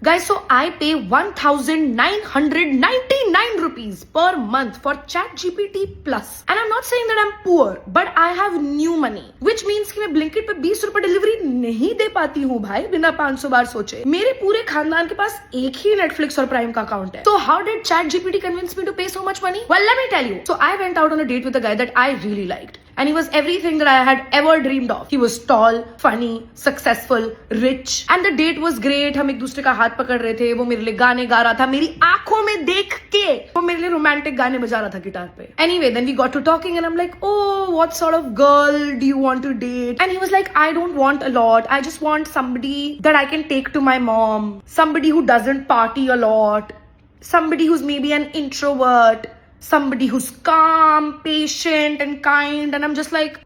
Guys, so I pay 1,999 rupees per month for ChatGPT Plus. And I'm not saying that I'm poor, but I have new money. Which means कि मैं Blinkit पे 20 रुपए delivery नहीं दे पाती हूँ भाई, बिना 500 बार सोचे. मेरे पूरे खानदान के पास एक ही Netflix और Prime का अकाउंट है. So how did ChatGPT convince me to pay so much money? Well, let me tell you. So I went out on a date with a guy that I really liked. And he was everything that I had ever dreamed of. He was tall, funny, successful, rich. And the date was great. हम एक दूसरे का हाथ पकड़ रहे थे. वो मेरे लिए गाने गा रहा था. मेरी आंखों में देख के वो मेरे लिए रोमांटिक गाने बजा रहा था गिटार पे. Anyway, then we got to talking and I'm like, oh, what sort of girl do you want to date? And he was like, I don't want a lot. I just want somebody that I can take to my mom. Somebody who doesn't party a lot. Somebody who's maybe an introvert. Somebody who's calm, patient, and kind. And I'm just like,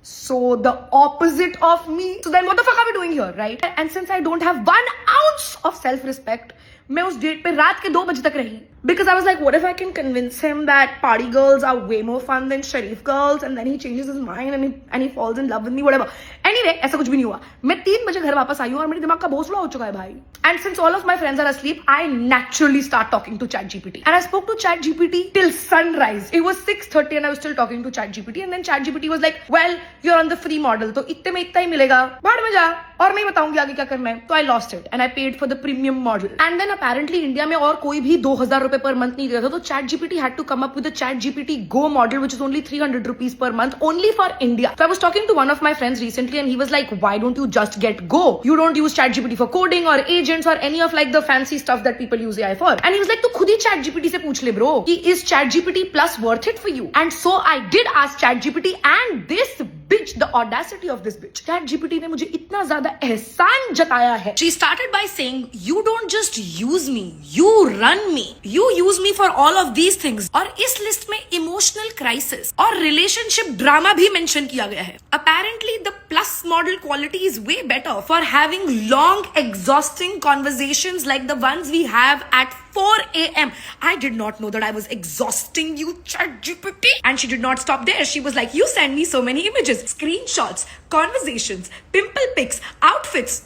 so the opposite of me. So then what the fuck are we doing here, right? And since I don't have 1 ounce of self-respect, मैं उस date पे रात के 2 बजे तक रही. Because I was like, what if I can convince him that party girls are way more fun than Sharif girls, and then he changes his mind and he falls in love with me, whatever. Anyway, ऐसा कुछ भी नहीं हुआ. मैं 3 बजे घर वापस आई हूँ और मेरे दिमाग का भोसड़ा हो चुका है भाई. And since all of my friends are asleep, I naturally start talking to ChatGPT. And I spoke to ChatGPT till sunrise. It was 6:30 and I was still talking to ChatGPT. And then ChatGPT was like, well, you're on the free model, तो इतने में इतना ही मिलेगा. भाड़ में जा और मैं बताऊंगी आगे क्या करना है. तो I lost it and I paid for the premium model. And then apparently India में और कोई भी 2,000 रुपए per month नहीं देता था. तो ChatGPT had to come up with a ChatGPT Go model, which is only 300 rupees per month, only for India. So I was talking to one of my friends recently and he was like, why don't you just get Go? You don't use ChatGPT for coding or agents or any of like the fancy stuff that people use AI for. And he was like, तू खुद ही ChatGPT से पूछ ले bro कि is ChatGPT Plus worth it for you? And so I did ask ChatGPT, and this bitch, the audacity of this bitch, ChatGPT ने मुझे इतना ज्यादा एहसान जताया है. She started by saying, you don't just use me, you run me. You use me for all of these things. और इस list में इमोशनल क्राइसिस और रिलेशनशिप ड्रामा भी मेंशन किया गया है. Apparently the Plus model quality is way better for having long exhausting conversations like the ones we have at 4 a.m. I did not know that I was exhausting you, ChatGPT. And she did not stop there. She was like, you send me so many images, screenshots, conversations, pimple pics, outfits.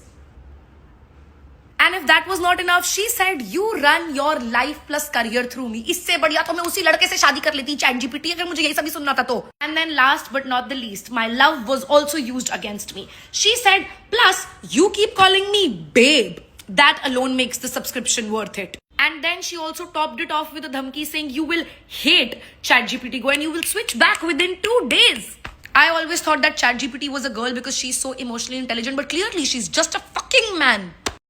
And if that was not enough, she said, you run your life plus career through me. इससे बढ़िया तो मैं उसी लड़के से शादी कर लेती ChatGPT अगर मुझे यही सभी सुनना था तो. And then last but not the least, my love was also used against me. She said, plus you keep calling me babe. That alone makes the subscription worth it. And then she also topped it off with a dhamki saying, you will hate ChatGPT Go and you will switch back within 2 days. I always thought that ChatGPT was a girl because she's so emotionally intelligent, but clearly she's just a fucking man.